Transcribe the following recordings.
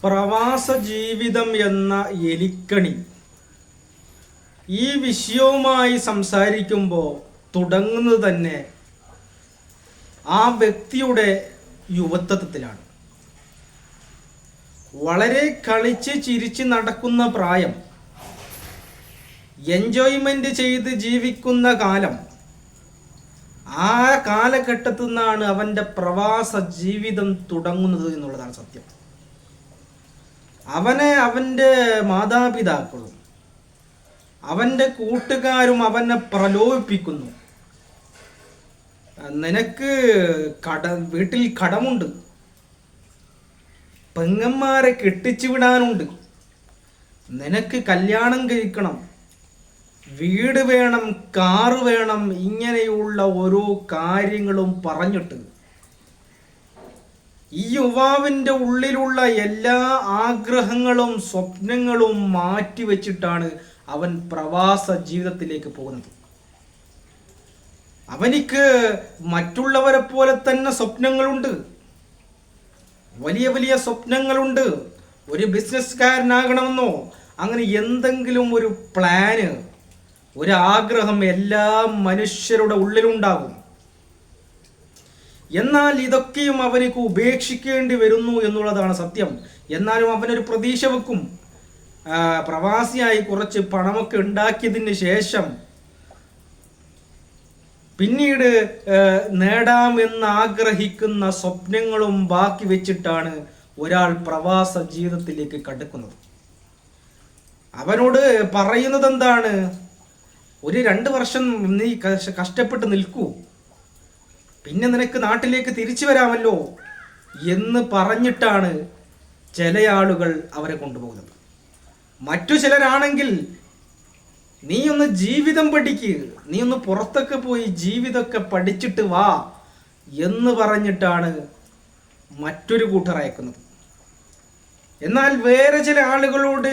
പ്രവാസ ജീവിതം എന്ന എലിക്കണി ഈ വിഷയവുമായി സംസാരിക്കുമ്പോൾ തുടങ്ങുന്നത് തന്നെ ആ വ്യക്തിയുടെ യുവത്വത്തിലാണ്. വളരെ കളിച്ച് ചിരിച്ച് നടക്കുന്ന പ്രായം, എൻജോയ്മെന്റ് ചെയ്ത് ജീവിക്കുന്ന കാലം, ആ കാലഘട്ടത്തിൽ നിന്നാണ് അവൻ്റെ പ്രവാസ ജീവിതം തുടങ്ങുന്നത് എന്നുള്ളതാണ് സത്യം. അവനെ അവൻ്റെ മാതാപിതാക്കളും അവൻ്റെ കൂട്ടുകാരും അവനെ പ്രലോഭിപ്പിക്കുന്നു. നിനക്ക് വീട്ടിൽ കടമുണ്ട്, പെങ്ങന്മാരെ കെട്ടിച്ചു വിടാനുണ്ട്, നിനക്ക് കല്യാണം കഴിക്കണം, വീട് വേണം, കാറ് വേണം, ഇങ്ങനെയുള്ള ഓരോ കാര്യങ്ങളും പറഞ്ഞിട്ട് ഈ യുവാവിൻ്റെ ഉള്ളിലുള്ള എല്ലാ ആഗ്രഹങ്ങളും സ്വപ്നങ്ങളും മാറ്റിവെച്ചിട്ടാണ് അവൻ പ്രവാസ ജീവിതത്തിലേക്ക് പോകുന്നത്. അവനിക്ക് മറ്റുള്ളവരെ പോലെ തന്നെ സ്വപ്നങ്ങളുണ്ട്, വലിയ വലിയ സ്വപ്നങ്ങളുണ്ട്. ഒരു ബിസിനസ്സുകാരനാകണമെന്നോ അങ്ങനെ എന്തെങ്കിലും ഒരു പ്ലാന്, ഒരു ആഗ്രഹം എല്ലാ മനുഷ്യരുടെ ഉള്ളിലുണ്ടാകും. എന്നാൽ ഇതൊക്കെയും അവനിക്ക് ഉപേക്ഷിക്കേണ്ടി വരുന്നു എന്നുള്ളതാണ് സത്യം. എന്നാലും അവനൊരു പ്രതീക്ഷ വെക്കും. പ്രവാസിയായി കുറച്ച് പണമൊക്കെ ഉണ്ടാക്കിയതിന് ശേഷം പിന്നീട് നേടാമെന്ന് ആഗ്രഹിക്കുന്ന സ്വപ്നങ്ങളും ബാക്കി വെച്ചിട്ടാണ് ഒരാൾ പ്രവാസ ജീവിതത്തിലേക്ക് കടക്കുന്നത്. അവനോട് പറയുന്നത് എന്താണ്? ഒരു 2 വർഷം നീ കഷ്ടപ്പെട്ട് നിൽക്കൂ, പിന്നെ നിനക്ക് നാട്ടിലേക്ക് തിരിച്ചു വരാമല്ലോ എന്ന് പറഞ്ഞിട്ടാണ് ചില ആളുകൾ അവരെ കൊണ്ടുപോകുന്നത്. മറ്റു ചിലരാണെങ്കിൽ നീ ഒന്ന് ജീവിതം പഠിക്ക്, നീ ഒന്ന് പുറത്തൊക്കെ പോയി ജീവിതമൊക്കെ പഠിച്ചിട്ട് വാ എന്ന് പറഞ്ഞിട്ടാണ് മറ്റൊരു കൂട്ടർ അയക്കുന്നത്. എന്നാൽ വേറെ ചില ആളുകളോട്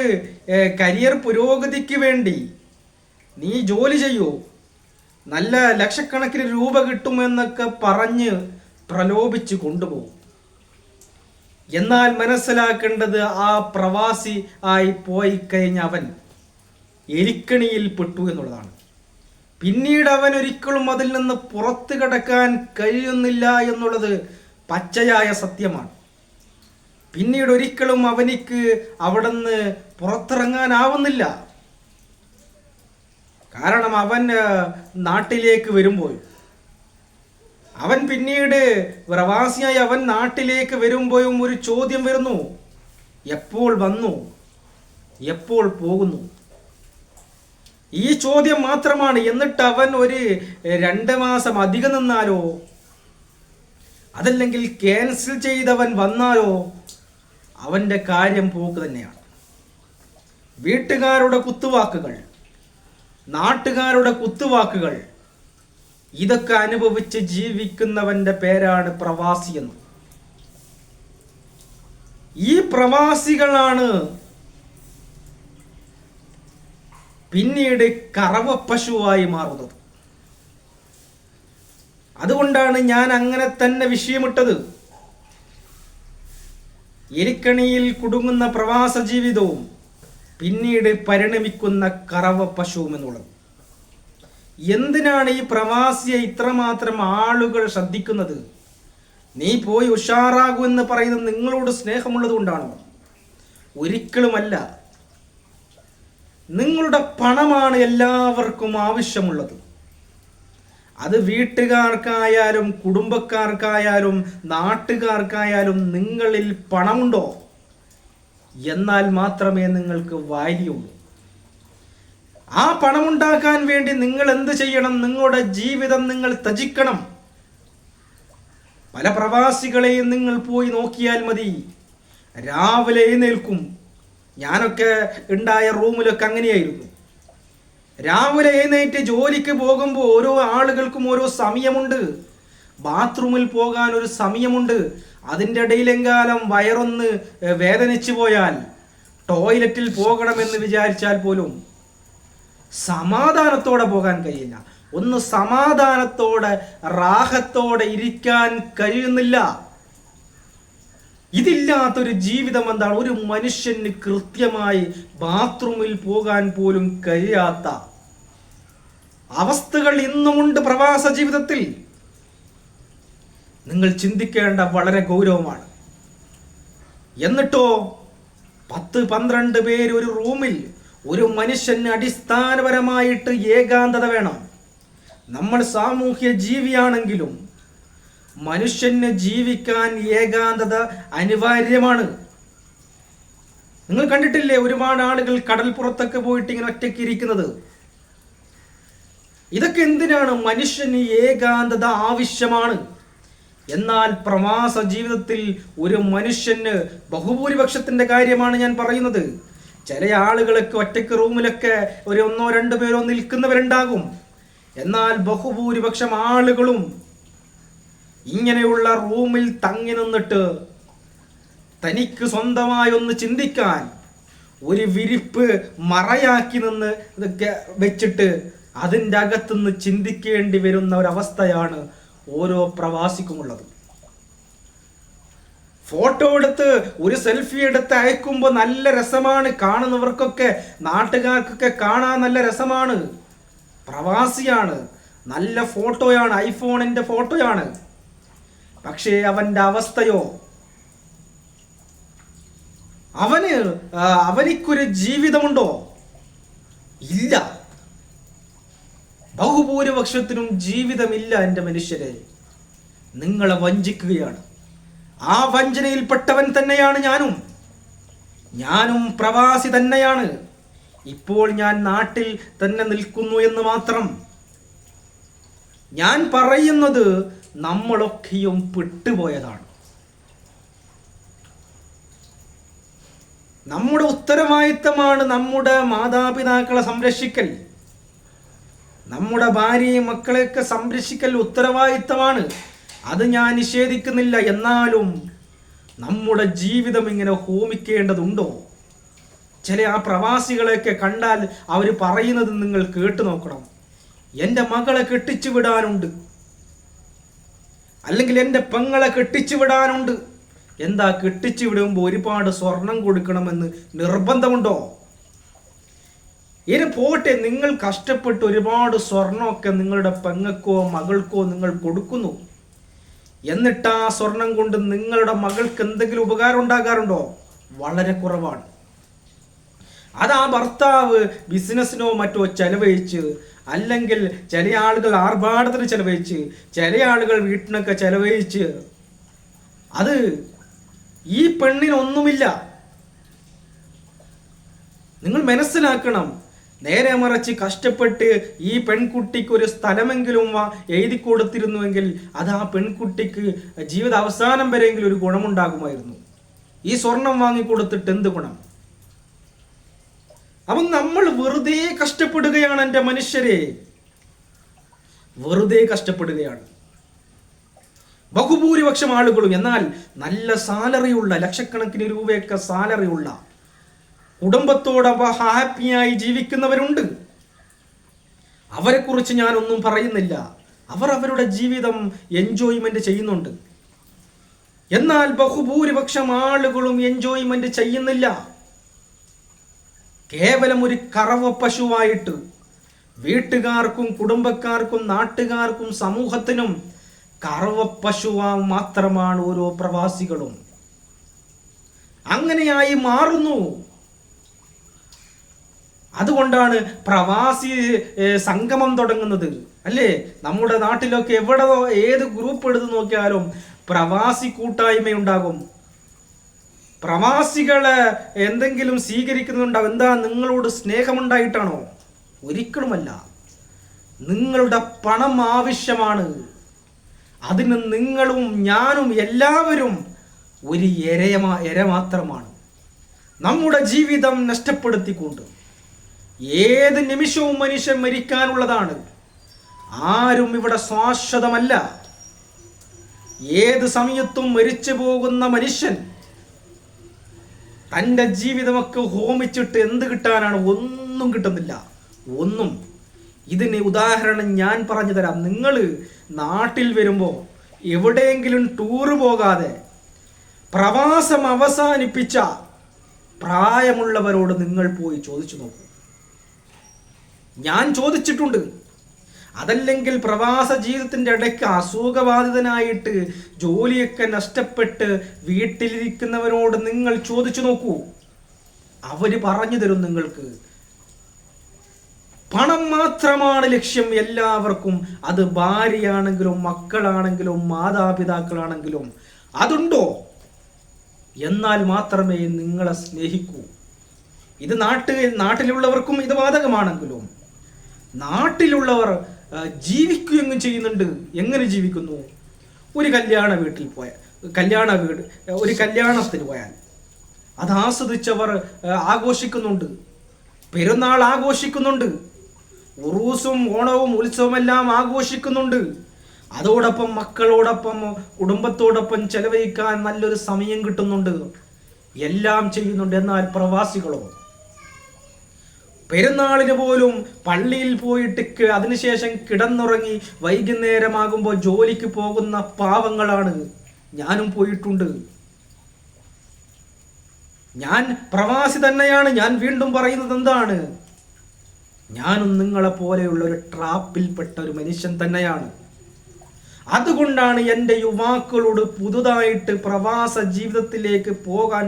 കരിയർ പുരോഗതിക്ക് വേണ്ടി നീ ജോലി ചെയ്യൂ, നല്ല ലക്ഷക്കണക്കിന് രൂപ കിട്ടുമെന്നൊക്കെ പറഞ്ഞ് പ്രലോഭിച്ച് കൊണ്ടുപോകും. എന്നാൽ മനസ്സിലാക്കേണ്ടത്, ആ പ്രവാസി ആയി പോയി കഴിഞ്ഞ അവൻ എലിക്കണിയിൽ പെട്ടു എന്നുള്ളതാണ്. പിന്നീട് അവൻ ഒരിക്കലും അതിൽ നിന്ന് പുറത്തു കടക്കാൻ കഴിയുന്നില്ല എന്നുള്ളത് പച്ചയായ സത്യമാണ്. പിന്നീട് ഒരിക്കലും അവനിക്ക് അവിടെ നിന്ന് പുറത്തിറങ്ങാനാവുന്നില്ല. കാരണം അവൻ നാട്ടിലേക്ക് വരുമ്പോൾ, അവൻ പിന്നീട് പ്രവാസിയായി അവൻ നാട്ടിലേക്ക് വരുമ്പോഴും ഒരു ചോദ്യം വരുന്നു: എപ്പോൾ വന്നു, എപ്പോൾ പോകുന്നു? ഈ ചോദ്യം മാത്രമാണ്. എന്നിട്ട് അവൻ ഒരു 2 മാസം അധികം നിന്നാലോ, അതല്ലെങ്കിൽ ക്യാൻസൽ ചെയ്തവൻ വന്നാലോ അവൻ്റെ കാര്യം പോക്ക് തന്നെയാണ്. വീട്ടുകാരുടെ കുത്തുവാക്കുകൾ, നാട്ടുകാരുടെ കുത്തുവാക്കുകൾ, ഇതൊക്കെ അനുഭവിച്ച് ജീവിക്കുന്നവന്റെ പേരാണ് പ്രവാസി എന്ന്. ഈ പ്രവാസികളാണ് പിന്നീട് കറവ പശുവായി മാറുന്നത്. അതുകൊണ്ടാണ് ഞാൻ അങ്ങനെ തന്നെ വിഷയമിട്ടത്. എലിക്കണിയിൽ കുടുങ്ങുന്ന പ്രവാസ ജീവിതവും പിന്നീട് പരിണമിക്കുന്ന കറവ പശുവും എന്നുള്ളത്. എന്തിനാണ് ഈ പ്രവാസിയെ ഇത്രമാത്രം ആളുകൾ ശ്രദ്ധിക്കുന്നത്? നീ പോയി ഉഷാറാകൂ എന്ന് പറയുന്നത് നിങ്ങളോട് സ്നേഹമുള്ളത് കൊണ്ടാണോ? ഒരിക്കലുമല്ല. നിങ്ങളുടെ പണമാണ് എല്ലാവർക്കും ആവശ്യമുള്ളത്. അത് വീട്ടുകാർക്കായാലും കുടുംബക്കാർക്കായാലും നാട്ടുകാർക്കായാലും നിങ്ങളിൽ പണമുണ്ടോ? എന്നാൽ മാത്രമേ നിങ്ങൾക്ക് വാല്യുള്ളൂ. ആ പണമുണ്ടാക്കാൻ വേണ്ടി നിങ്ങൾ എന്ത് ചെയ്യണം? നിങ്ങളുടെ ജീവിതം നിങ്ങൾ ത്യജിക്കണം. പല പ്രവാസികളെയും നിങ്ങൾ പോയി നോക്കിയാൽ മതി. രാവിലെ എഴുന്നേൽക്കും. ഞാനൊക്കെ ഉണ്ടായ റൂമിലൊക്കെ അങ്ങനെയായിരുന്നു. രാവിലെ എഴുന്നേറ്റ് ജോലിക്ക് പോകുമ്പോൾ ഓരോ ആളുകൾക്കും ഓരോ സമയമുണ്ട്. ബാത്റൂമിൽ പോകാൻ ഒരു സമയമുണ്ട്. അതിൻ്റെ ഇടയിലെങ്കാലം വയറൊന്ന് വേദനിച്ചു പോയാൽ ടോയ്ലറ്റിൽ പോകണമെന്ന് വിചാരിച്ചാൽ പോലും സമാധാനത്തോടെ പോകാൻ കഴിയില്ല. ഒന്ന് സമാധാനത്തോടെ റാഹത്തോടെ ഇരിക്കാൻ കഴിയുന്നില്ല. ഇതില്ലാത്തൊരു ജീവിതം എന്താണ്? ഒരു മനുഷ്യന് കൃത്യമായി ബാത്റൂമിൽ പോകാൻ പോലും കഴിയാത്ത അവസ്ഥകൾ ഇന്നുമുണ്ട് പ്രവാസ ജീവിതത്തിൽ. നിങ്ങൾ ചിന്തിക്കേണ്ട വളരെ ഗൗരവമാണ്. എന്നിട്ടോ 10-12 പേര് ഒരു റൂമിൽ, ഒരു മനുഷ്യന് അടിസ്ഥാനപരമായിട്ട് ഏകാന്തത വേണം. നമ്മൾ സാമൂഹ്യ ജീവിയാണെങ്കിലും മനുഷ്യന് ജീവിക്കാൻ ഏകാന്തത അനിവാര്യമാണ്. നിങ്ങൾ കണ്ടിട്ടില്ലേ ഒരുപാട് ആളുകൾ കടൽപ്പുറത്തൊക്കെ പോയിട്ട് ഇങ്ങനെ ഒറ്റയ്ക്ക് ഇരിക്കുന്നത്? ഇതൊക്കെ എന്തിനാണ്? മനുഷ്യന് ഏകാന്തത ആവശ്യമാണ്. എന്നാൽ പ്രവാസ ജീവിതത്തിൽ ഒരു മനുഷ്യന്, ബഹുഭൂരിപക്ഷത്തിന്റെ കാര്യമാണ് ഞാൻ പറയുന്നത്, ചില ആളുകളൊക്കെ ഒറ്റയ്ക്ക് റൂമിലൊക്കെ ഒരു 1-2 പേരോ നിൽക്കുന്നവരുണ്ടാകും. എന്നാൽ ബഹുഭൂരിപക്ഷം ആളുകളും ഇങ്ങനെയുള്ള റൂമിൽ തങ്ങി നിന്നിട്ട് തനിക്ക് സ്വന്തമായി ഒന്ന് ചിന്തിക്കാൻ ഒരു വിരിപ്പ് മറയാക്കി നിന്ന് ഇതൊക്കെ വെച്ചിട്ട് അതിൻ്റെ അകത്തുനിന്ന് ചിന്തിക്കേണ്ടി വരുന്ന ഒരവസ്ഥയാണ് ഓരോ പ്രവാസിക്കുമുള്ളത്. ഫോട്ടോ എടുത്ത് ഒരു സെൽഫി എടുത്ത് അയക്കുമ്പോൾ നല്ല രസമാണ്, കാണുന്നവർക്കൊക്കെ നാട്ടുകാർക്കൊക്കെ കാണാൻ നല്ല രസമാണ്. പ്രവാസിയാണ്, നല്ല ഫോട്ടോയാണ്, ഐഫോണിൻ്റെ ഫോട്ടോയാണ്. പക്ഷേ അവൻ്റെ അവസ്ഥയോ, അവനിക്കൊരു ജീവിതമുണ്ടോ? ഇല്ല. ബഹുഭൂരിപക്ഷത്തിനും ജീവിതമില്ല. എൻ്റെ മനുഷ്യരെ, നിങ്ങളെ വഞ്ചിക്കുകയാണ്. ആ വഞ്ചനയിൽപ്പെട്ടവൻ തന്നെയാണ് ഞാനും പ്രവാസി തന്നെയാണ്. ഇപ്പോൾ ഞാൻ നാട്ടിൽ തന്നെ നിൽക്കുന്നു എന്ന് മാത്രം. ഞാൻ പറയുന്നത് നമ്മളൊക്കെയും പെട്ടുപോയതാണ്. നമ്മുടെ ഉത്തരവാദിത്തമാണ് നമ്മുടെ മാതാപിതാക്കളെ സംരക്ഷിക്കൽ, നമ്മുടെ ഭാര്യയും മക്കളെയൊക്കെ സംരക്ഷിക്കൽ ഉത്തരവാദിത്തമാണ്. അത് ഞാൻ നിഷേധിക്കുന്നില്ല. എന്നാലും നമ്മുടെ ജീവിതം ഇങ്ങനെ ഹോമിക്കേണ്ടതുണ്ടോ? ചില ആ പ്രവാസികളെയൊക്കെ കണ്ടാൽ അവർ പറയുന്നത് നിങ്ങൾ കേട്ടു നോക്കണം. എൻ്റെ മകളെ കെട്ടിച്ചു വിടാനുണ്ട്, അല്ലെങ്കിൽ എൻ്റെ പെങ്ങളെ കെട്ടിച്ചു വിടാനുണ്ട്. എന്താ, കെട്ടിച്ചു വിടുമ്പോൾ ഒരുപാട് സ്വർണം കൊടുക്കണമെന്ന് നിർബന്ധമുണ്ടോ? ഇനി പോട്ടെ, നിങ്ങൾ കഷ്ടപ്പെട്ട് ഒരുപാട് സ്വർണമൊക്കെ നിങ്ങളുടെ പെങ്ങൾക്കോ മകൾക്കോ നിങ്ങൾ കൊടുക്കുന്നു. എന്നിട്ട് ആ സ്വർണം കൊണ്ട് നിങ്ങളുടെ മകൾക്ക് എന്തെങ്കിലും ഉപകാരം ഉണ്ടാകാറുണ്ടോ? വളരെ കുറവാണ്. അത് ആ ഭർത്താവ് ബിസിനസ്സിനോ മറ്റോ ചെലവഴിച്ച്, അല്ലെങ്കിൽ ചില ആളുകൾ ആർഭാടത്തിന് ചെലവഴിച്ച്, ചില ആളുകൾ വീട്ടിനൊക്കെ ചെലവഴിച്ച്, അത് ഈ പെണ്ണിനൊന്നുമില്ല. നിങ്ങൾ മനസ്സിലാക്കണം. നേരെ മറിച്ച് കഷ്ടപ്പെട്ട് ഈ പെൺകുട്ടിക്ക് ഒരു സ്ഥലമെങ്കിലും എഴുതി കൊടുത്തിരുന്നുവെങ്കിൽ അത് ആ പെൺകുട്ടിക്ക് ജീവിത അവസാനം വരെയെങ്കിലും ഒരു ഗുണമുണ്ടാകുമായിരുന്നു. ഈ സ്വർണം വാങ്ങിക്കൊടുത്തിട്ട് എന്ത് ഗുണം? അപ്പം നമ്മൾ വെറുതെ കഷ്ടപ്പെടുകയാണ് എൻ്റെ മനുഷ്യരെ, വെറുതെ കഷ്ടപ്പെടുകയാണ്. ബഹുഭൂരിപക്ഷം ആളുകളും. എന്നാൽ നല്ല സാലറിയുള്ള, ലക്ഷക്കണക്കിന് രൂപയൊക്കെ സാലറിയുള്ള, കുടുംബത്തോടൊപ്പം ഹാപ്പിയായി ജീവിക്കുന്നവരുണ്ട്. അവരെക്കുറിച്ച് ഞാനൊന്നും പറയുന്നില്ല. അവർ അവരുടെ ജീവിതം എൻജോയ്മെന്റ് ചെയ്യുന്നുണ്ട്. എന്നാൽ ബഹുഭൂരിപക്ഷം ആളുകളും എൻജോയ്മെന്റ് ചെയ്യുന്നില്ല. കേവലം ഒരു കറവ പശുവായിട്ട് വീട്ടുകാർക്കും കുടുംബക്കാർക്കും നാട്ടുകാർക്കും സമൂഹത്തിനും കറവ പശുവാ മാത്രമാണ് ഓരോ പ്രവാസികളും. അങ്ങനെയായി മാറുന്നു. അതുകൊണ്ടാണ് പ്രവാസി സംഗമം തുടങ്ങുന്നത്, അല്ലേ? നമ്മുടെ നാട്ടിലൊക്കെ എവിടെ ഏത് ഗ്രൂപ്പ് എടുത്ത് നോക്കിയാലും പ്രവാസി കൂട്ടായ്മയുണ്ടാകും. പ്രവാസികളെ എന്തെങ്കിലും സ്വീകരിക്കുന്നുണ്ടാവും. എന്താ, നിങ്ങളോട് സ്നേഹമുണ്ടായിട്ടാണോ? ഒരിക്കലുമല്ല. നിങ്ങളുടെ പണം ആവശ്യമാണ്. അതിന് നിങ്ങളും ഞാനും എല്ലാവരും ഒരു ഇര മാത്രമാണ്. നമ്മുടെ ജീവിതം നഷ്ടപ്പെടുത്തിക്കൊണ്ട് ഏത് നിമിഷവും മനുഷ്യൻ മരിക്കാനുള്ളതാണ്. ആരും ഇവിടെ ശാശ്വതമല്ല. ഏത് സമയത്തും മരിച്ചു പോകുന്ന മനുഷ്യൻ തൻ്റെ ജീവിതമൊക്കെ ഹോമിച്ചിട്ട് എന്ത് കിട്ടാനാണ്? ഒന്നും കിട്ടുന്നില്ല, ഒന്നും. ഇതിന് ഉദാഹരണം ഞാൻ പറഞ്ഞു തരാം. നിങ്ങൾ നാട്ടിൽ വരുമ്പോൾ എവിടെയെങ്കിലും ടൂറ് പോകാതെ പ്രവാസം അവസാനിപ്പിച്ച പ്രായമുള്ളവരോട് നിങ്ങൾ പോയി ചോദിച്ചു നോക്കൂ. ഞാൻ ചോദിച്ചിട്ടുണ്ട്. അതല്ലെങ്കിൽ പ്രവാസ ജീവിതത്തിൻ്റെ ഇടയ്ക്ക് അസുഖബാധിതനായിട്ട് ജോലിയൊക്കെ നഷ്ടപ്പെട്ട് വീട്ടിലിരിക്കുന്നവരോട് നിങ്ങൾ ചോദിച്ചു നോക്കൂ. അവര് പറഞ്ഞു തരും നിങ്ങൾക്ക്. പണം മാത്രമാണ് ലക്ഷ്യം എല്ലാവർക്കും. അത് ഭാര്യയാണെങ്കിലും മക്കളാണെങ്കിലും മാതാപിതാക്കളാണെങ്കിലും അതുണ്ടോ? എന്നാൽ മാത്രമേ നിങ്ങളെ സ്നേഹിക്കൂ. ഇത് നാട്ടിലുള്ളവർക്കും ഇത് ബാധകമാണെങ്കിലും നാട്ടിലുള്ളവർ ജീവിക്കുകയും ചെയ്യുന്നുണ്ട്. എങ്ങനെ ജീവിക്കുന്നു? ഒരു കല്യാണത്തിന് പോയാൽ അത് ആസ്വദിച്ചവർ ആഘോഷിക്കുന്നുണ്ട്. പെരുന്നാൾ ആഘോഷിക്കുന്നുണ്ട്. ഉറൂസും ഓണവും ഉത്സവമെല്ലാം ആഘോഷിക്കുന്നുണ്ട്. അതോടൊപ്പം മക്കളോടൊപ്പം കുടുംബത്തോടൊപ്പം ചെലവഴിക്കാൻ നല്ലൊരു സമയം കിട്ടുന്നുണ്ട്. എല്ലാം ചെയ്യുന്നുണ്ട്. എന്നാൽ പ്രവാസികളോ? പെരുന്നാളിന് പോലും പള്ളിയിൽ പോയിട്ട് അതിനുശേഷം കിടന്നുറങ്ങി വൈകുന്നേരമാകുമ്പോൾ ജോലിക്ക് പോകുന്ന പാവങ്ങളാണ്. ഞാനും പോയിട്ടുണ്ട്. ഞാൻ പ്രവാസി തന്നെയാണ്. ഞാൻ വീണ്ടും പറയുന്നത് എന്താണ്? ഞാനും നിങ്ങളെ പോലെയുള്ള ഒരു ട്രാപ്പിൽപ്പെട്ട ഒരു മനുഷ്യൻ തന്നെയാണ്. അതുകൊണ്ടാണ് എൻ്റെ യുവാക്കളോട്, പുതുതായിട്ട് പ്രവാസ ജീവിതത്തിലേക്ക് പോകാൻ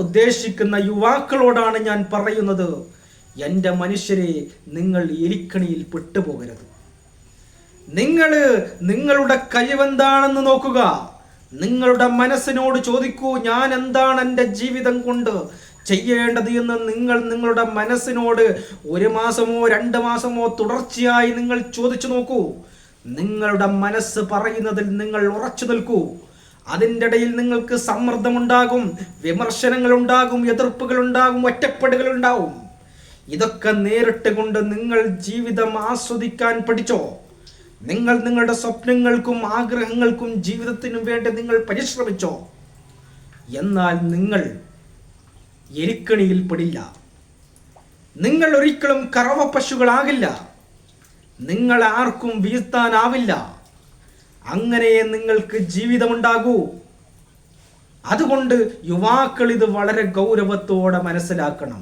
ഉദ്ദേശിക്കുന്ന യുവാക്കളോടാണ് ഞാൻ പറയുന്നത്, എൻ്റെ മനുഷ്യരെ, നിങ്ങൾ എലിക്കണിയിൽ പെട്ടുപോകരുത്. നിങ്ങളുടെ കഴിവെന്താണെന്ന് നോക്കുക. നിങ്ങളുടെ മനസ്സിനോട് ചോദിക്കൂ, ഞാൻ എന്താണ് എൻ്റെ ജീവിതം കൊണ്ട് ചെയ്യേണ്ടത് എന്ന് നിങ്ങളുടെ മനസ്സിനോട് 1 മാസമോ 2 മാസമോ തുടർച്ചയായി നിങ്ങൾ ചോദിച്ചു നോക്കൂ. നിങ്ങളുടെ മനസ്സ് പറയുന്നതിൽ നിങ്ങൾ ഉറച്ചു നിൽക്കൂ. അതിൻ്റെ ഇടയിൽ നിങ്ങൾക്ക് സമ്മർദ്ദമുണ്ടാകും, വിമർശനങ്ങളുണ്ടാകും, എതിർപ്പുകളുണ്ടാകും, ഒറ്റപ്പെടുകളുണ്ടാവും. ഇതൊക്കെ നേരിട്ട് കൊണ്ട് നിങ്ങൾ ജീവിതം ആസ്വദിക്കാൻ പഠിച്ചോ? നിങ്ങളുടെ സ്വപ്നങ്ങൾക്കും ആഗ്രഹങ്ങൾക്കും ജീവിതത്തിനും വേണ്ടി നിങ്ങൾ പരിശ്രമിച്ചോ? എന്നാൽ നിങ്ങൾ എലിക്കണിയിൽ പെടില്ല. നിങ്ങൾ ഒരിക്കലും കറവ പശുക്കളാകില്ല. നിങ്ങൾ ആർക്കും വീഴ്ത്താനാവില്ല. അങ്ങനെ നിങ്ങൾക്ക് ജീവിതമുണ്ടാകൂ. അതുകൊണ്ട് യുവാക്കൾ ഇത് വളരെ ഗൗരവത്തോടെ മനസ്സിലാക്കണം.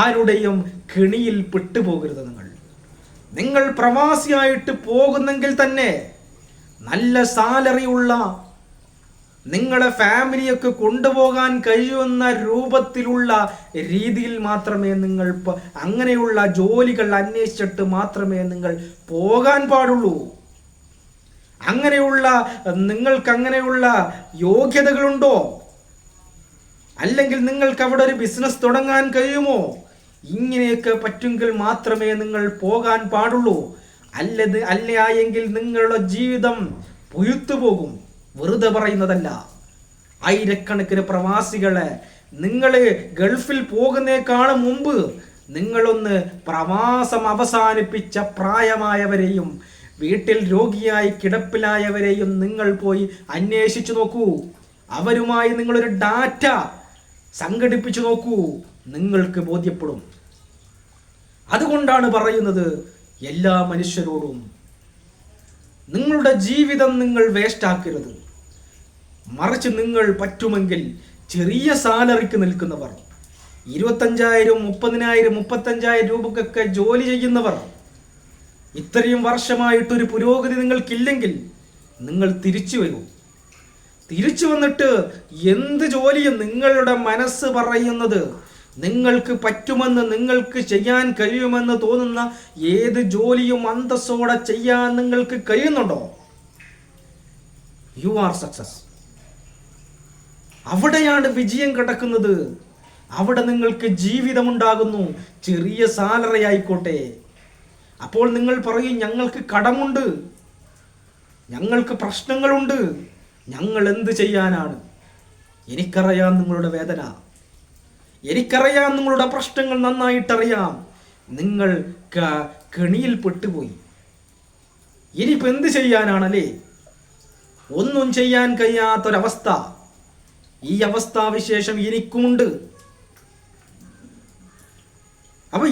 ആരുടെയും കെണിയിൽ പെട്ടുപോകരുത്. നിങ്ങൾ പ്രവാസിയായിട്ട് പോകുന്നെങ്കിൽ തന്നെ നല്ല സാലറി ഉള്ള, നിങ്ങളെ ഫാമിലിയൊക്കെ കൊണ്ടുപോകാൻ കഴിയുന്ന രൂപത്തിലുള്ള രീതിയിൽ മാത്രമേ നിങ്ങൾ അങ്ങനെയുള്ള ജോലികൾ അന്വേഷിച്ചിട്ട് മാത്രമേ നിങ്ങൾ പോകാൻ പാടുള്ളൂ. നിങ്ങൾക്ക് അങ്ങനെയുള്ള യോഗ്യതകളുണ്ടോ? അല്ലെങ്കിൽ നിങ്ങൾക്ക് അവിടെ ഒരു ബിസിനസ് തുടങ്ങാൻ കഴിയുമോ? ഇങ്ങനെയൊക്കെ പറ്റുമെങ്കിൽ മാത്രമേ നിങ്ങൾ പോകാൻ പാടുള്ളൂ. അല്ലയെങ്കിൽ നിങ്ങളുടെ ജീവിതം പുഴുത്തു പോകും. വെറുതെ പറയുന്നതല്ല. ആയിരക്കണക്കിന് പ്രവാസികളെ നിങ്ങൾ ഗൾഫിൽ പോകുന്നേക്കാളും മുമ്പ് നിങ്ങളൊന്ന് പ്രവാസം അവസാനിപ്പിച്ച പ്രായമായവരെയും വീട്ടിൽ രോഗിയായി കിടപ്പിലായവരെയും നിങ്ങൾ പോയി അന്വേഷിച്ചു നോക്കൂ. അവരുമായി നിങ്ങളൊരു ഡാറ്റ സംഘടിപ്പിച്ചു നോക്കൂ. നിങ്ങൾക്ക് ബോധ്യപ്പെടും. അതുകൊണ്ടാണ് പറയുന്നത്, എല്ലാ മനുഷ്യരോടും നിങ്ങളുടെ ജീവിതം നിങ്ങൾ വേസ്റ്റ് ആക്കരുത്. മറിച്ച് നിങ്ങൾ പറ്റുമെങ്കിൽ ചെറിയ സാലറിക്ക് നിൽക്കുന്നവർ, 25,000, 30,000, 35,000 രൂപക്കൊക്കെ ജോലി ചെയ്യുന്നവർ, ഇത്രയും വർഷമായിട്ടൊരു പുരോഗതി നിങ്ങൾക്കില്ലെങ്കിൽ നിങ്ങൾ തിരിച്ചു വരൂ. തിരിച്ചു വന്നിട്ട് എന്ത് ജോലിയും നിങ്ങളുടെ മനസ്സ് പറയുന്നത് നിങ്ങൾക്ക് പറ്റുമെന്ന്, നിങ്ങൾക്ക് ചെയ്യാൻ കഴിയുമെന്ന് തോന്നുന്ന ഏത് ജോലിയും അന്തസ്സോടെ ചെയ്യാൻ നിങ്ങൾക്ക് കഴിയുന്നുണ്ടോ? You are success. അവിടെയാണ് വിജയം കിടക്കുന്നത്. അവിടെ നിങ്ങൾക്ക് ജീവിതമുണ്ടാകുന്നു. ചെറിയ സാലറി ആയിക്കോട്ടെ. അപ്പോൾ നിങ്ങൾ പറയും, ഞങ്ങൾക്ക് കടമുണ്ട്, ഞങ്ങൾക്ക് പ്രശ്നങ്ങളുണ്ട്, ഞങ്ങൾ എന്ത് ചെയ്യാനാണ്? എനിക്കറിയാം നിങ്ങളുടെ വേദന, എനിക്കറിയാം നിങ്ങളുടെ പ്രശ്നങ്ങൾ നന്നായിട്ടറിയാം. നിങ്ങൾ കെണിയിൽ പെട്ടുപോയി. ഇനിയിപ്പോൾ എന്ത് ചെയ്യാനാണല്ലേ? ഒന്നും ചെയ്യാൻ കഴിയാത്തൊരവസ്ഥ. ഈ അവസ്ഥാവിശേഷം എനിക്കുമുണ്ട്. അപ്പൊ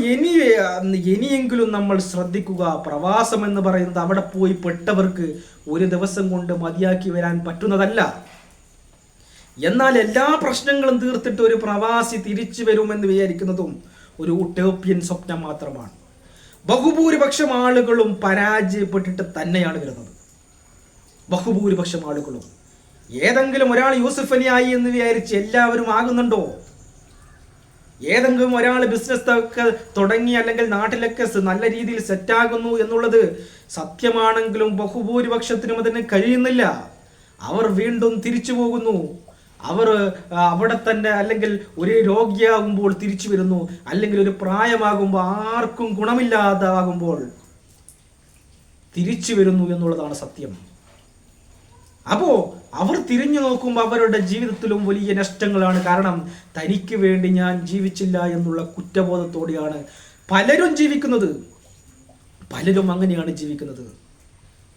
ഇനിയെങ്കിലും നമ്മൾ ശ്രദ്ധിക്കുക. പ്രവാസം എന്ന് പറയുന്നത് അവിടെ പോയി പെട്ടവർക്ക് ഒരു ദിവസം കൊണ്ട് മതിയാക്കി വരാൻ പറ്റുന്നതല്ല. എന്നാൽ എല്ലാ പ്രശ്നങ്ങളും തീർത്തിട്ട് ഒരു പ്രവാസി തിരിച്ചു വരുമെന്ന് വിചാരിക്കുന്നതും ഒരു ഉട്ടോപ്യൻ സ്വപ്നം മാത്രമാണ്. ബഹുഭൂരിപക്ഷം ആളുകളും പരാജയപ്പെട്ടിട്ട് തന്നെയാണ് വരുന്നത്. ബഹുഭൂരിപക്ഷം ആളുകളും ഏതെങ്കിലും ഒരാൾ യൂസഫ് അലി ആയി എന്ന് വിചാരിച്ച് എല്ലാവരും ആകുന്നുണ്ടോ? ഏതെങ്കിലും ഒരാൾ ബിസിനസ് ഒക്കെ തുടങ്ങി അല്ലെങ്കിൽ നാട്ടിലൊക്കെ നല്ല രീതിയിൽ സെറ്റാകുന്നു എന്നുള്ളത് സത്യമാണെങ്കിലും ബഹുഭൂരിപക്ഷത്തിനും അതിന് കഴിയുന്നില്ല. അവർ വീണ്ടും തിരിച്ചു പോകുന്നു. അവർ അവിടെ തന്നെ അല്ലെങ്കിൽ ഒരു രോഗിയാകുമ്പോൾ തിരിച്ചു വരുന്നു, അല്ലെങ്കിൽ ഒരു പ്രായമാകുമ്പോൾ ആർക്കും ഗുണമില്ലാതാകുമ്പോൾ തിരിച്ചു വരുന്നു എന്നുള്ളതാണ് സത്യം. അപ്പോൾ അവർ തിരിഞ്ഞു നോക്കുമ്പോൾ അവരുടെ ജീവിതത്തിലും വലിയ നഷ്ടങ്ങളാണ്. കാരണം തനിക്ക് വേണ്ടി ഞാൻ ജീവിച്ചില്ല എന്നുള്ള കുറ്റബോധത്തോടെയാണ് പലരും ജീവിക്കുന്നത്. പലരും അങ്ങനെയാണ് ജീവിക്കുന്നത്.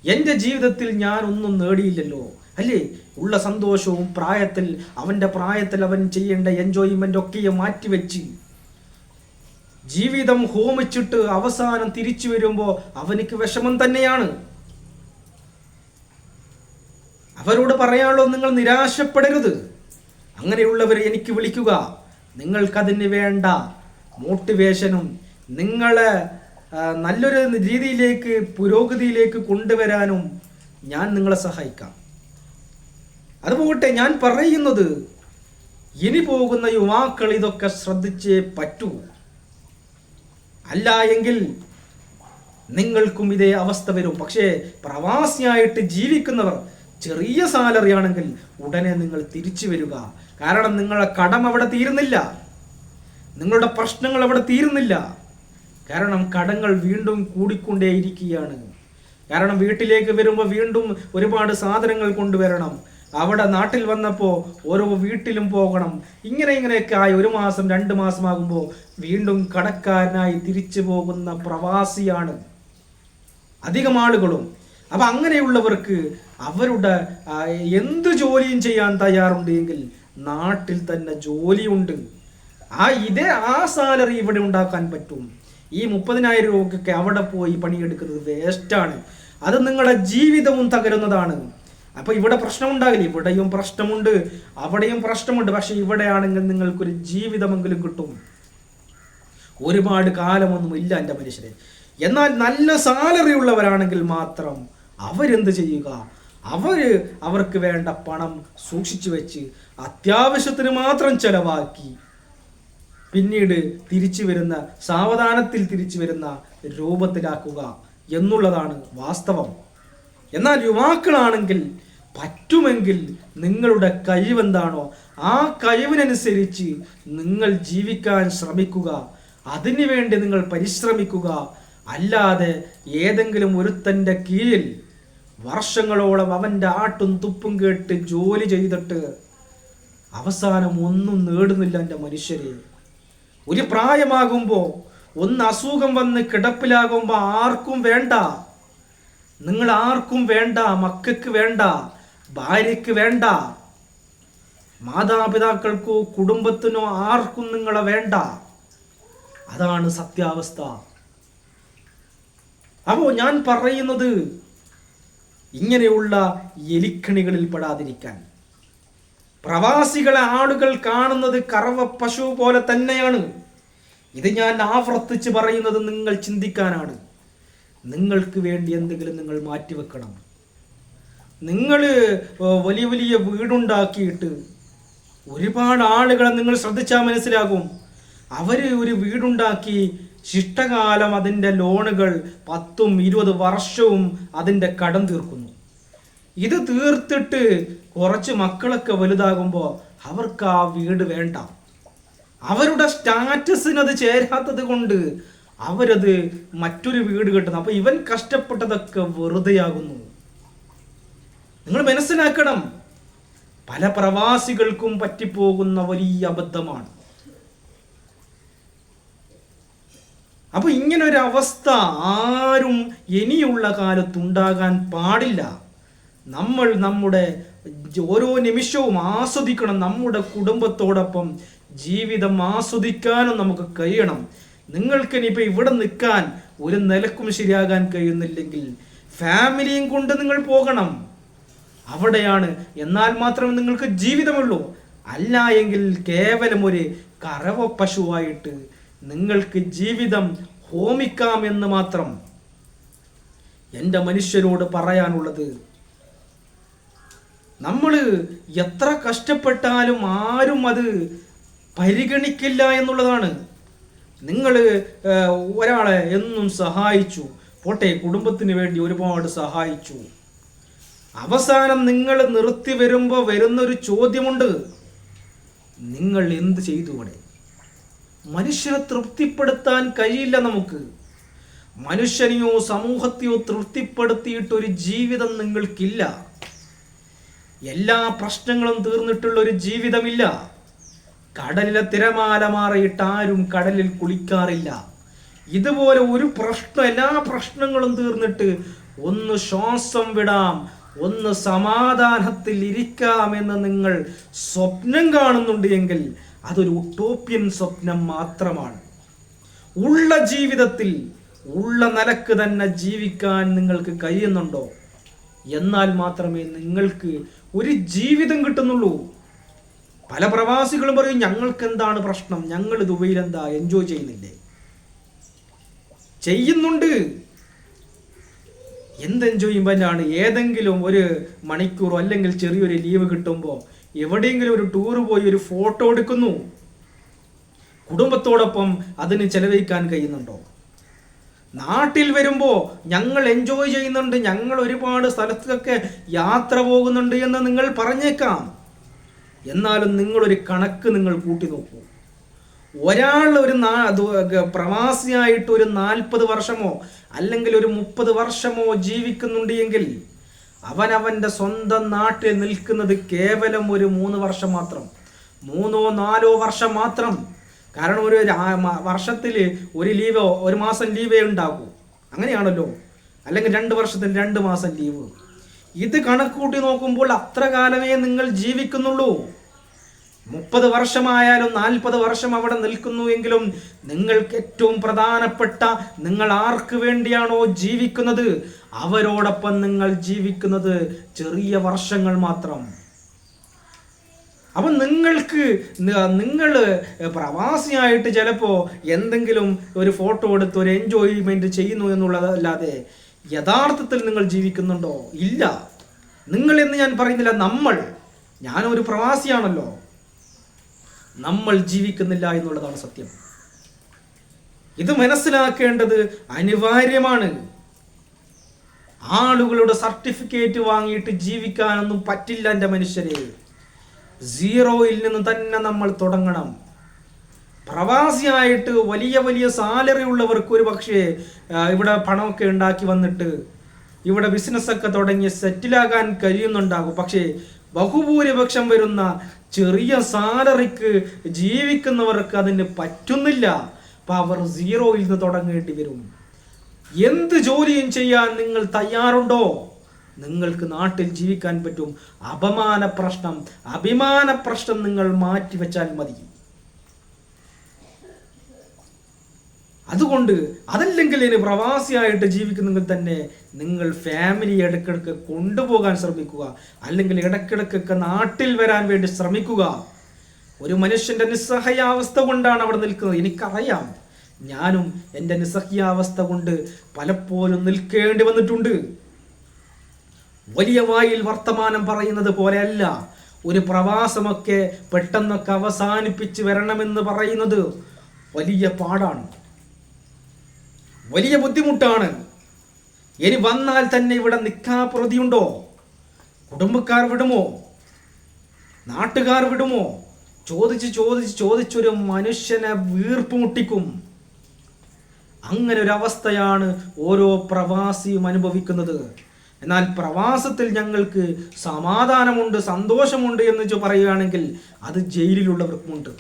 എൻ്റെ ജീവിതത്തിൽ ഞാൻ ഒന്നും നേടിയില്ലല്ലോ അല്ലേ? ഉള്ള സന്തോഷവും അവൻ്റെ പ്രായത്തിൽ അവൻ ചെയ്യേണ്ട എൻജോയ്മെൻ്റ് ഒക്കെ മാറ്റിവെച്ച് ജീവിതം ഹോമിച്ചിട്ട് അവസാനം തിരിച്ചു വരുമ്പോൾ അവനിക്ക് വിഷമം തന്നെയാണ്. അവരോട് പറയാനുള്ളത്, നിങ്ങൾ നിരാശപ്പെടരുത്. അങ്ങനെയുള്ളവരെ എനിക്ക് വിളിക്കുക. നിങ്ങൾക്കതിന് വേണ്ട മോട്ടിവേഷനും നിങ്ങളെ നല്ലൊരു രീതിയിലേക്ക് പുരോഗതിയിലേക്ക് കൊണ്ടുവരാനും ഞാൻ നിങ്ങളെ സഹായിക്കാം. അതുപോട്ടെ, ഞാൻ പറയുന്നത് ഇനി പോകുന്ന യുവാക്കൾ ഇതൊക്കെ ശ്രദ്ധിച്ചേ പറ്റൂ. അല്ല എങ്കിൽ നിങ്ങൾക്കും ഇതേ അവസ്ഥ വരും. പക്ഷേ പ്രവാസിയായിട്ട് ജീവിക്കുന്നവർ ചെറിയ സാലറി ആണെങ്കിൽ ഉടനെ നിങ്ങൾ തിരിച്ചു വരിക. കാരണം നിങ്ങളുടെ കടം അവിടെ തീരുന്നില്ല, നിങ്ങളുടെ പ്രശ്നങ്ങൾ അവിടെ തീരുന്നില്ല. കാരണം കടങ്ങൾ വീണ്ടും കൂടിക്കൊണ്ടേയിരിക്കുകയാണ്. കാരണം വീട്ടിലേക്ക് വരുമ്പോൾ വീണ്ടും ഒരുപാട് സാധനങ്ങൾ കൊണ്ടുവരണം. അവിടെ നാട്ടിൽ വന്നപ്പോൾ ഓരോ വീട്ടിലും പോകണം. ഇങ്ങനെയൊക്കെ ആയി 1 മാസം 2 മാസമാകുമ്പോൾ വീണ്ടും കടക്കാരനായി തിരിച്ചു പോകുന്ന പ്രവാസിയാണ് അധികം ആളുകളും. അപ്പം അങ്ങനെയുള്ളവർക്ക് അവരുടെ എന്ത് ജോലിയും ചെയ്യാൻ തയ്യാറുണ്ട് എങ്കിൽ നാട്ടിൽ തന്നെ ജോലിയുണ്ട്. ആ സാലറി ഇവിടെ ഉണ്ടാക്കാൻ പറ്റും. ഈ 30,000 രൂപയ്ക്കൊക്കെ അവിടെ പോയി പണിയെടുക്കുന്നത് വേസ്റ്റാണ്. അത് നിങ്ങളുടെ ജീവിതവും തകരുന്നതാണ്. അപ്പോൾ ഇവിടെ പ്രശ്നം ഉണ്ടാകില്ല. ഇവിടെയും പ്രശ്നമുണ്ട്, അവിടെയും പ്രശ്നമുണ്ട്. പക്ഷെ ഇവിടെയാണെങ്കിൽ നിങ്ങൾക്കൊരു ജീവിതമെങ്കിലും കിട്ടും. ഒരുപാട് കാലമൊന്നും ഇല്ല എൻ്റെ മനുഷ്യരെ. എന്നാൽ നല്ല സാലറി ഉള്ളവരാണെങ്കിൽ മാത്രം അവരെന്ത് ചെയ്യുക? അവർക്ക് വേണ്ട പണം സൂക്ഷിച്ചു വെച്ച് അത്യാവശ്യത്തിന് മാത്രം ചെലവാക്കി പിന്നീട് സാവധാനത്തിൽ തിരിച്ചു വരുന്ന രൂപത്തിലാക്കുക എന്നുള്ളതാണ് വാസ്തവം. എന്നാൽ യുവാക്കളാണെങ്കിൽ പറ്റുമെങ്കിൽ നിങ്ങളുടെ കഴിവെന്താണോ ആ കഴിവിനനുസരിച്ച് നിങ്ങൾ ജീവിക്കാൻ ശ്രമിക്കുക. അതിനു വേണ്ടി നിങ്ങൾ പരിശ്രമിക്കുക. അല്ലാതെ ഏതെങ്കിലും ഒരുത്തൻ്റെ കീഴിൽ വർഷങ്ങളോളം അവൻ്റെ ആട്ടും തുപ്പും കേട്ട് ജോലി ചെയ്തിട്ട് അവസാനം ഒന്നും നേടുന്നില്ല എൻ്റെ മനുഷ്യരെ. ഒരു പ്രായമാകുമ്പോൾ അസുഖം വന്ന് കിടപ്പിലാകുമ്പോൾ ആർക്കും വേണ്ട, നിങ്ങൾ ആർക്കും വേണ്ട, മക്കൾക്ക് വേണ്ട, ഭാര്യയ്ക്ക് വേണ്ട, മാതാപിതാക്കൾക്കോ കുടുംബത്തിനോ ആർക്കും നിങ്ങളെ വേണ്ട. അതാണ് സത്യാവസ്ഥ. അപ്പോൾ ഞാൻ പറയുന്നത് ഇങ്ങനെയുള്ള എലിക്കണികളിൽ പെടാതിരിക്കാൻ. പ്രവാസികളെ ആളുകൾ കാണുന്നത് കറവ പശു പോലെ തന്നെയാണ്. ഇത് ഞാൻ ആവർത്തിച്ച് പറയുന്നത് നിങ്ങൾ ചിന്തിക്കാനാണ്. നിങ്ങൾക്ക് വേണ്ടി എന്തെങ്കിലും നിങ്ങൾ മാറ്റിവെക്കണം. നിങ്ങൾ വലിയ വലിയ വീടുണ്ടാക്കിയിട്ട് ഒരുപാട് ആളുകളെ നിങ്ങൾ ശ്രദ്ധിച്ചാൽ മനസ്സിലാകും. അവർ ഒരു വീടുണ്ടാക്കി ശിഷ്ടകാലം അതിൻ്റെ ലോണുകൾ 10-20 വർഷവും അതിൻ്റെ കടം തീർക്കുന്നു. ഇത് തീർത്തിട്ട് കുറച്ച് മക്കളൊക്കെ വലുതാകുമ്പോൾ അവർക്ക് ആ വീട് വേണ്ട. അവരുടെ സ്റ്റാറ്റസിന് അത് ചേരാത്തത് കൊണ്ട് അവരത് മറ്റൊരു വീട് കിട്ടുന്നു. അപ്പോൾ ഇവൻ കഷ്ടപ്പെട്ടതൊക്കെ വെറുതെയാകുന്നു. നിങ്ങൾ മനസ്സിലാക്കണം, പല പ്രവാസികൾക്കും പറ്റിപ്പോകുന്ന വലിയ അബദ്ധമാണ്. അപ്പോൾ ഇങ്ങനൊരു അവസ്ഥ ആരും ഇനിയുള്ള കാലത്തുണ്ടാകാൻ പാടില്ല. നമ്മൾ നമ്മുടെ ഓരോ നിമിഷവും ആസ്വദിക്കണം. നമ്മുടെ കുടുംബത്തോടൊപ്പം ജീവിതം ആസ്വദിക്കാനും നമുക്ക് കഴിയണം. നിങ്ങൾക്ക് ഇനിയിപ്പോൾ ഇവിടെ നിൽക്കാൻ ഒരു നിലക്കും ശരിയാകാൻ കഴിയുന്നില്ലെങ്കിൽ ഫാമിലിയും കൊണ്ട് നിങ്ങൾ പോകണം. അവിടെയാണ്. എന്നാൽ മാത്രമേ നിങ്ങൾക്ക് ജീവിതമുള്ളൂ. അല്ല എങ്കിൽ കേവലം ഒരു കറവ പശുവായിട്ട് നിങ്ങൾക്ക് ജീവിതം ഹോമിക്കാമെന്ന് മാത്രം. എൻ്റെ മനുഷ്യരോട് പറയാനുള്ളത്, നമ്മൾ എത്ര കഷ്ടപ്പെട്ടാലും ആരും അത് പരിഗണിക്കില്ല എന്നുള്ളതാണ്. നിങ്ങൾ ഒരാളെ എന്നും സഹായിച്ചു, പോട്ടെ, കുടുംബത്തിന് വേണ്ടി ഒരുപാട് സഹായിച്ചു, അവസാനം നിങ്ങൾ നിർത്തി വരുമ്പോൾ വരുന്നൊരു ചോദ്യമുണ്ട്, നിങ്ങൾ എന്ത് ചെയ്തു അവിടെ? മനുഷ്യനെ തൃപ്തിപ്പെടുത്താൻ കഴിയില്ല നമുക്ക്. മനുഷ്യനെയോ സമൂഹത്തെയോ തൃപ്തിപ്പെടുത്തിയിട്ടൊരു ജീവിതം നിങ്ങൾക്കില്ല. എല്ലാ പ്രശ്നങ്ങളും തീർന്നിട്ടുള്ള ഒരു ജീവിതമില്ല. കടലിലെ തിരമാല മാറിയിട്ട് ആരും കടലിൽ കുളിക്കാറില്ല. ഇതുപോലെ ഒരു പ്രശ്നം, എല്ലാ പ്രശ്നങ്ങളും തീർന്നിട്ട് ഒന്ന് ശ്വാസം വിടാം, ഒന്ന് സമാധാനത്തിൽ ഇരിക്കാമെന്ന് നിങ്ങൾ സ്വപ്നം കാണുന്നുണ്ട് എങ്കിൽ അതൊരു ഉട്ടോപ്യൻ സ്വപ്നം മാത്രമാണ്. ഉള്ള ജീവിതത്തിൽ ഉള്ള നിലക്ക് തന്നെ ജീവിക്കാൻ നിങ്ങൾക്ക് കഴിയുന്നുണ്ടോ? എന്നാൽ മാത്രമേ നിങ്ങൾക്ക് ഒരു ജീവിതം കിട്ടുന്നുള്ളൂ. പല പ്രവാസികളും പറയും, ഞങ്ങൾക്ക് എന്താണ് പ്രശ്നം, ഞങ്ങൾ ദുബൈയിൽ എന്താ എൻജോയ് ചെയ്യുന്നില്ലേ? ചെയ്യുന്നുണ്ട്. എന്ത് എൻജോയ്മെന്റ് ആണ്? ഏതെങ്കിലും ഒരു മണിക്കൂറോ അല്ലെങ്കിൽ ചെറിയൊരു ലീവ് കിട്ടുമ്പോൾ എവിടെയെങ്കിലും ഒരു ടൂർ പോയി ഒരു ഫോട്ടോ എടുക്കുന്നു. കുടുംബത്തോടൊപ്പം അതിന് ചെലവഴിക്കാൻ കഴിയുന്നുണ്ടോ? നാട്ടിൽ വരുമ്പോൾ ഞങ്ങൾ എൻജോയ് ചെയ്യുന്നുണ്ട്, ഞങ്ങൾ ഒരുപാട് സ്ഥലത്തൊക്കെ യാത്ര പോകുന്നുണ്ട് എന്ന് നിങ്ങൾ പറഞ്ഞേക്കാം. എന്നാലും നിങ്ങളൊരു കണക്ക് നിങ്ങൾ കൂട്ടി നോക്കൂ. ഒരാൾ ഒരു പ്രവാസിയായിട്ട് ഒരു 40 വർഷമോ അല്ലെങ്കിൽ ഒരു 30 വർഷമോ ജീവിക്കുന്നുണ്ട് എങ്കിൽ അവനവൻ്റെ സ്വന്തം നാട്ടിൽ നിൽക്കുന്നത് കേവലം ഒരു 3 വർഷം മാത്രം, 3-4 വർഷം മാത്രം. കാരണം ഒരു വർഷത്തിൽ ഒരു ലീവോ ഒരു മാസം ലീവേ ഉണ്ടാകൂ, അങ്ങനെയാണല്ലോ. അല്ലെങ്കിൽ 2 വർഷത്തിൽ 2 മാസം ലീവ്. ഇത് കണക്കൂട്ടി നോക്കുമ്പോൾ അത്ര കാലമേ നിങ്ങൾ ജീവിക്കുന്നുള്ളൂ. 30 വർഷമായാലും 40 വർഷം അവിടെ നിൽക്കുന്നു എങ്കിലും നിങ്ങൾക്ക് ഏറ്റവും പ്രധാനപ്പെട്ട, നിങ്ങൾ ആർക്ക് വേണ്ടിയാണോ ജീവിക്കുന്നത് അവരോടൊപ്പം നിങ്ങൾ ജീവിക്കുന്നത് ചെറിയ വർഷങ്ങൾ മാത്രം. അപ്പം നിങ്ങൾ പ്രവാസിയായിട്ട് ചിലപ്പോൾ എന്തെങ്കിലും ഒരു ഫോട്ടോ എടുത്ത് ഒരു എൻജോയ്മെന്റ് ചെയ്യുന്നു എന്നുള്ളതല്ലാതെ യഥാർത്ഥത്തിൽ നിങ്ങൾ ജീവിക്കുന്നുണ്ടോ? ഇല്ല. നിങ്ങൾ എന്ന് ഞാൻ പറയുന്നില്ല, ഞാനൊരു പ്രവാസിയാണല്ലോ, നമ്മൾ ജീവിക്കുന്നില്ല എന്നുള്ളതാണ് സത്യം. ഇത് മനസ്സിലാക്കേണ്ടത് അനിവാര്യമാണ്. ആളുകളുടെ സർട്ടിഫിക്കറ്റ് വാങ്ങിയിട്ട് ജീവിക്കാനൊന്നും പറ്റില്ല എൻ്റെ മനുഷ്യരെ. സീറോയിൽ നിന്ന് തന്നെ നമ്മൾ തുടങ്ങണം. പ്രവാസിയായിട്ട് വലിയ വലിയ സാലറി ഉള്ളവർക്ക് ഒരു പക്ഷേ ഇവിടെ പണമൊക്കെ ഉണ്ടാക്കി വന്നിട്ട് ഇവിടെ ബിസിനസ്സൊക്കെ തുടങ്ങി സെറ്റിലാകാൻ കഴിയുന്നുണ്ടാകും. പക്ഷേ ബഹുഭൂരിപക്ഷം വരുന്ന ചെറിയ സാലറിക്ക് ജീവിക്കുന്നവർക്ക് അതിന് പറ്റുന്നില്ല. അപ്പം അവർ സീറോയിൽ നിന്ന് തുടങ്ങേണ്ടി വരും. എന്ത് ജോലിയും ചെയ്യാൻ നിങ്ങൾ തയ്യാറുണ്ടോ? നിങ്ങൾക്ക് നാട്ടിൽ ജീവിക്കാൻ പറ്റും. അഭിമാന പ്രശ്നം നിങ്ങൾ മാറ്റിവെച്ചാൽ മതി. അതുകൊണ്ട് അതല്ലെങ്കിൽ ഇനി പ്രവാസിയായിട്ട് ജീവിക്കുന്നെങ്കിൽ തന്നെ നിങ്ങൾ ഫാമിലി ഇടയ്ക്കിടയ്ക്ക് കൊണ്ടുപോകാൻ ശ്രമിക്കുക, അല്ലെങ്കിൽ ഇടയ്ക്കിടയ്ക്കൊക്കെ നാട്ടിൽ വരാൻ വേണ്ടി ശ്രമിക്കുക. ഒരു മനുഷ്യന്റെ നിസ്സഹായാവസ്ഥ കൊണ്ടാണ് അവിടെ നിൽക്കുന്നത്. എനിക്കറിയാം, ഞാനും എൻ്റെ നിസ്സഹായാവസ്ഥ കൊണ്ട് പലപ്പോഴും നിൽക്കേണ്ടി വന്നിട്ടുണ്ട്. വലിയ വായിൽ വർത്തമാനം പറയുന്നത് പോലെയല്ല ഒരു പ്രവാസമൊക്കെ പെട്ടെന്നൊക്കെ അവസാനിപ്പിച്ച് വരണമെന്ന് പറയുന്നത്. വലിയ പാടാണ്, വലിയ ബുദ്ധിമുട്ടാണ്. ഇനി വന്നാൽ തന്നെ ഇവിടെ നിൽക്കാൻ പ്രതിയുണ്ടോ? കുടുംബക്കാർ വിടുമോ? നാട്ടുകാർ വിടുമോ? ചോദിച്ചൊരു മനുഷ്യനെ വീർപ്പ് മുട്ടിക്കും. അങ്ങനെ ഒരു അവസ്ഥയാണ് ഓരോ പ്രവാസിയും അനുഭവിക്കുന്നത്. എന്നാൽ പ്രവാസത്തിൽ ഞങ്ങൾക്ക് സമാധാനമുണ്ട്, സന്തോഷമുണ്ട് എന്ന് പറയുകയാണെങ്കിൽ അത് ജയിലിലുള്ളവർക്കുമുണ്ട്.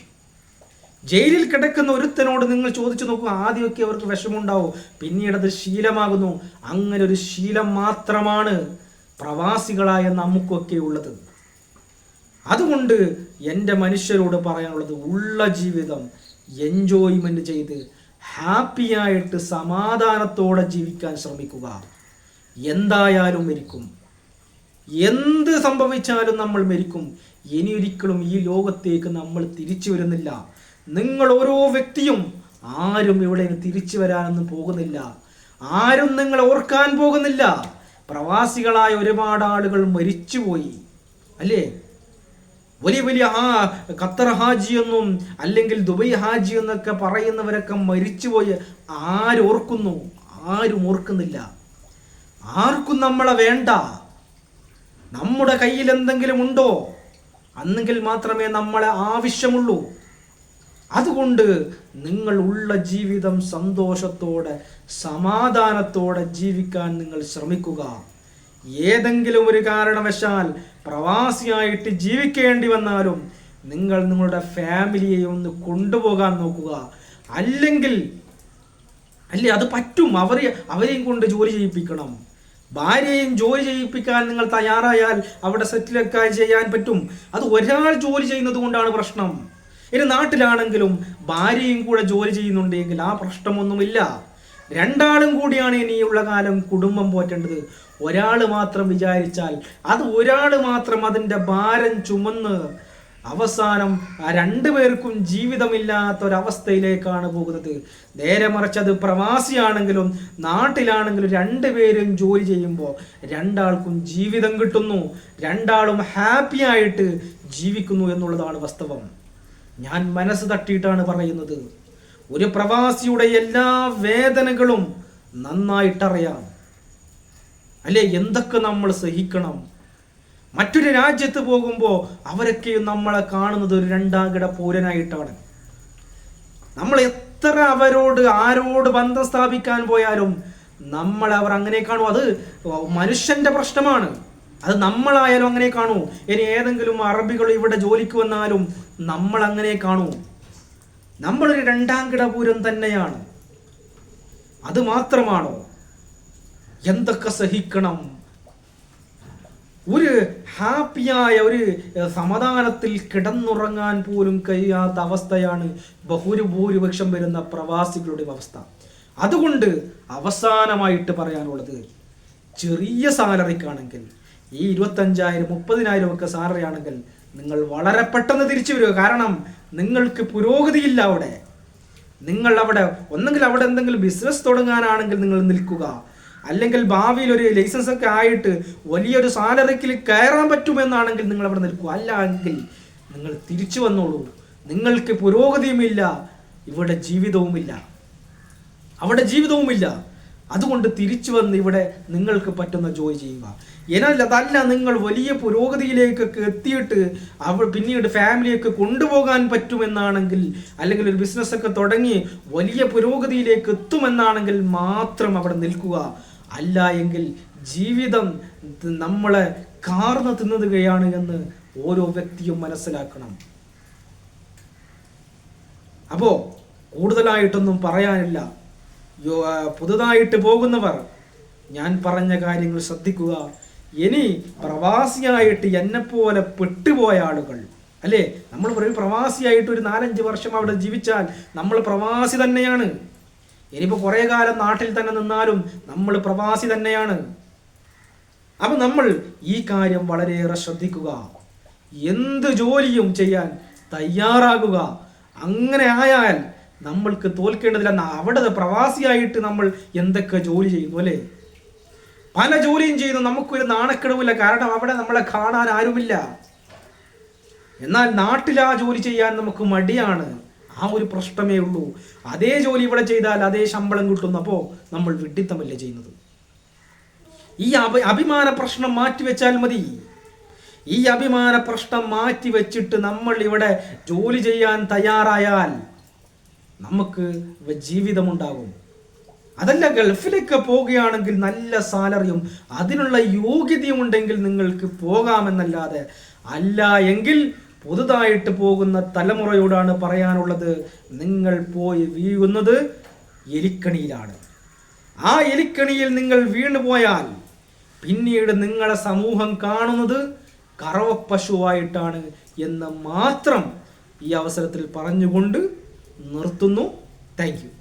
ജയിലിൽ കിടക്കുന്ന ഒരുത്തനോട് നിങ്ങൾ ചോദിച്ചു നോക്കുക, ആദ്യമൊക്കെ അവർക്ക് വിഷമമുണ്ടാവും, പിന്നീട് അത് ശീലമാകുന്നു. അങ്ങനെ ഒരു ശീലം മാത്രമാണ് പ്രവാസികളായ നമുക്കൊക്കെ ഉള്ളത്. അതുകൊണ്ട് എൻ്റെ മനുഷ്യരോട് പറയാനുള്ളത്, ഉള്ള ജീവിതം എൻജോയ്മെന്റ് ചെയ്ത് ഹാപ്പിയായിട്ട് സമാധാനത്തോടെ ജീവിക്കാൻ ശ്രമിക്കുക. എന്തായാലും ഇരിക്കും. എന്ത് സംഭവിച്ചാലും നമ്മൾ മരിക്കും. ഇനി ഒരിക്കലും ഈ ലോകത്തേക്ക് നമ്മൾ തിരിച്ചു വരുന്നില്ല. നിങ്ങൾ ഓരോ വ്യക്തിയും ആരും ഇവിടെ തിരിച്ചു വരാനൊന്നും പോകുന്നില്ല. ആരും നിങ്ങളെ ഓർക്കാൻ പോകുന്നില്ല. പ്രവാസികളായ ഒരുപാട് ആളുകൾ മരിച്ചുപോയി അല്ലേ? വലിയ വലിയ ഖത്തർ ഹാജി എന്നും അല്ലെങ്കിൽ ദുബൈ ഹാജി എന്നൊക്കെ പറയുന്നവരൊക്കെ മരിച്ചുപോയി. ആരോർക്കുന്നു? ആരും ഓർക്കുന്നില്ല. ആർക്കും നമ്മളെ വേണ്ട. നമ്മുടെ കയ്യിൽ എന്തെങ്കിലും ഉണ്ടോ? അന്നെങ്കിൽ മാത്രമേ നമ്മളെ ആവശ്യമുള്ളൂ. അതുകൊണ്ട് നിങ്ങൾ ഉള്ള ജീവിതം സന്തോഷത്തോടെ സമാധാനത്തോടെ ജീവിക്കാൻ നിങ്ങൾ ശ്രമിക്കുക. ഏതെങ്കിലും ഒരു കാരണവശാൽ പ്രവാസിയായിട്ട് ജീവിക്കേണ്ടി വന്നാലും നിങ്ങൾ നിങ്ങളുടെ ഫാമിലിയെ ഒന്ന് കൊണ്ടുപോകാൻ നോക്കുക. അല്ലെങ്കിൽ അത് പറ്റും, അവരെയും കൊണ്ട് ജോലി ചെയ്യിപ്പിക്കണം. ഭാര്യയും ജോലി ചെയ്യിപ്പിക്കാൻ നിങ്ങൾ തയ്യാറായാൽ അവിടെ സെറ്റിലൊക്കെ ചെയ്യാൻ പറ്റും. അത് ഒരാൾ ജോലി ചെയ്യുന്നത് കൊണ്ടാണ് പ്രശ്നം. ഇനി നാട്ടിലാണെങ്കിലും ഭാര്യയും കൂടെ ജോലി ചെയ്യുന്നുണ്ടെങ്കിൽ ആ പ്രശ്നമൊന്നുമില്ല. രണ്ടാളും കൂടിയാണ് ഇനിയുള്ള കാലം കുടുംബം പോറ്റേണ്ടത്. ഒരാൾ മാത്രം വിചാരിച്ചാൽ ഒരാൾ മാത്രം അതിൻ്റെ ഭാരം ചുമന്ന് അവസാനം രണ്ടുപേർക്കും ജീവിതമില്ലാത്തൊരവസ്ഥയിലേക്കാണ് പോകുന്നത്. നേരെ മറിച്ച് അത് പ്രവാസിയാണെങ്കിലും നാട്ടിലാണെങ്കിലും രണ്ടുപേരും ജോലി ചെയ്യുമ്പോൾ രണ്ടാൾക്കും ജീവിതം കിട്ടുന്നു, രണ്ടാളും ഹാപ്പി ആയിട്ട് ജീവിക്കുന്നു എന്നുള്ളതാണ് വാസ്തവം. ഞാൻ മനസ്സ് തട്ടിയിട്ടാണ് പറയുന്നത്. ഒരു പ്രവാസിയുടെ എല്ലാ വേദനകളും നന്നായിട്ടറിയാം അല്ലേ? എന്തൊക്കെ നമ്മൾ സഹിക്കണം. മറ്റൊരു രാജ്യത്ത് പോകുമ്പോൾ അവരൊക്കെയും നമ്മളെ കാണുന്നത് ഒരു രണ്ടാംകിട പൗരനായിട്ടാണ്. നമ്മൾ എത്ര ആരോട് ബന്ധം സ്ഥാപിക്കാൻ പോയാലും അവർ അങ്ങനെ കാണും. അത് മനുഷ്യന്റെ പ്രശ്നമാണ്. അത് നമ്മളായാലും അങ്ങനെ കാണൂ. ഇനി ഏതെങ്കിലും അറബികൾ ഇവിടെ ജോലിക്ക് വന്നാലും നമ്മൾ അങ്ങനെ കാണൂ. നമ്മളൊരു രണ്ടാംകിട പൗരൻ തന്നെയാണ്. അത് മാത്രമാണോ? എന്തൊക്കെ സഹിക്കണം. ഒരു ഹാപ്പിയായ ഒരു സമാധാനത്തിൽ കിടന്നുറങ്ങാൻ പോലും കഴിയാത്ത അവസ്ഥയാണ് ബഹുഭൂരിപക്ഷം വരുന്ന പ്രവാസികളുടെ അവസ്ഥ. അതുകൊണ്ട് അവസാനമായിട്ട് പറയാനുള്ളത്, ചെറിയ സാലറിക്കാണെങ്കിൽ ഈ 25,000 30,000 ഒക്കെ സാലറി ആണെങ്കിൽ നിങ്ങൾ വളരെ പെട്ടെന്ന് തിരിച്ചു വരിക. കാരണം നിങ്ങൾക്ക് പുരോഗതിയില്ല അവിടെ. നിങ്ങൾ ഒന്നെങ്കിൽ അവിടെ എന്തെങ്കിലും ബിസിനസ് തുടങ്ങാനാണെങ്കിൽ നിങ്ങൾ നിൽക്കുക. അല്ലെങ്കിൽ ഭാവിയിൽ ഒരു ലൈസൻസ് ഒക്കെ ആയിട്ട് വലിയൊരു സാലറിക്ക് കയറാൻ പറ്റുമെന്നാണെങ്കിൽ നിങ്ങൾ അവിടെ നിൽക്കുക. അല്ല എങ്കിൽ നിങ്ങൾ തിരിച്ചു വന്നോളൂ. നിങ്ങൾക്ക് പുരോഗതിയുമില്ല, ഇവിടെ ജീവിതവുമില്ല, അവിടെ ജീവിതവുമില്ല. അതുകൊണ്ട് തിരിച്ചു വന്ന് ഇവിടെ നിങ്ങൾക്ക് പറ്റുന്ന ജോലി ചെയ്യുക. എന്നാൽ അതല്ല, നിങ്ങൾ വലിയ പുരോഗതിയിലേക്കൊക്കെ എത്തിയിട്ട് പിന്നീട് ഫാമിലിയൊക്കെ കൊണ്ടുപോകാൻ പറ്റുമെന്നാണെങ്കിൽ, അല്ലെങ്കിൽ ഒരു ബിസിനസ്സൊക്കെ തുടങ്ങി വലിയ പുരോഗതിയിലേക്ക് എത്തുമെന്നാണെങ്കിൽ മാത്രം അവിടെ നിൽക്കുക. അല്ല എങ്കിൽ ജീവിതം നമ്മളെ കാർന്ന് തിന്നുകയാണ് എന്ന് ഓരോ വ്യക്തിയും മനസ്സിലാക്കണം. അപ്പോൾ കൂടുതലായിട്ടൊന്നും പറയാനില്ല. പുതുതായിട്ട് പോകുന്നവർ ഞാൻ പറഞ്ഞ കാര്യങ്ങൾ ശ്രദ്ധിക്കുക. ഇനി പ്രവാസിയായിട്ട് എന്നെപ്പോലെ പെട്ടുപോയ ആളുകൾ അല്ലേ, നമ്മൾ പറയും പ്രവാസിയായിട്ട് ഒരു 4-5 വർഷം അവിടെ ജീവിച്ചാൽ നമ്മൾ പ്രവാസി തന്നെയാണ്. ഇനിയിപ്പോൾ കുറേ കാലം നാട്ടിൽ തന്നെ നിന്നാലും നമ്മൾ പ്രവാസി തന്നെയാണ്. അപ്പം നമ്മൾ ഈ കാര്യം വളരെയേറെ ശ്രദ്ധിക്കുക. എന്ത് ജോലിയും ചെയ്യാൻ തയ്യാറാകുക. അങ്ങനെ ആയാൽ നമ്മൾക്ക് തോൽക്കേണ്ടതില്ല. അവിടെ പ്രവാസിയായിട്ട് നമ്മൾ എന്തൊക്കെ ജോലി ചെയ്യുന്നു അല്ലേ? പല ജോലിയും ചെയ്യുന്നു, നമുക്കൊരു നാണക്കെടുവില്ല. കാരണം അവിടെ നമ്മളെ കാണാൻ ആരുമില്ല. എന്നാൽ നാട്ടിൽ ആ ജോലി ചെയ്യാൻ നമുക്ക് മടിയാണ്. ആ ഒരു പ്രശ്നമേ ഉള്ളൂ. അതേ ജോലി ഇവിടെ ചെയ്താൽ അതേ ശമ്പളം കിട്ടുന്നു. അപ്പോൾ നമ്മൾ വിഡ്ഢിത്തമല്ലേ ചെയ്യുന്നത്? ഈ അഭിമാന പ്രശ്നം മാറ്റിവെച്ചാൽ മതി. ഈ അഭിമാന പ്രശ്നം മാറ്റിവെച്ചിട്ട് നമ്മൾ ഇവിടെ ജോലി ചെയ്യാൻ തയ്യാറായാൽ നമുക്ക് ജീവിതമുണ്ടാകും. അതല്ല, ഗൾഫിലേക്ക് പോവുകയാണെങ്കിൽ നല്ല സാലറിയും അതിനുള്ള യോഗ്യതയും ഉണ്ടെങ്കിൽ നിങ്ങൾക്ക് പോകാമെന്നല്ലാതെ, അല്ല എങ്കിൽ പുതുതായിട്ട് പോകുന്ന തലമുറയോടാണ് പറയാനുള്ളത്, നിങ്ങൾ പോയി വീഴുന്നത് എലിക്കണിയിലാണ്. ആ എലിക്കണിയിൽ നിങ്ങൾ വീണുപോയാൽ പിന്നീട് നിങ്ങളെ സമൂഹം കാണുന്നത് കറവപ്പശുവായിട്ടാണ് എന്ന് മാത്രം ഈ അവസരത്തിൽ പറഞ്ഞുകൊണ്ട് നിർത്തുന്നു. Thank you.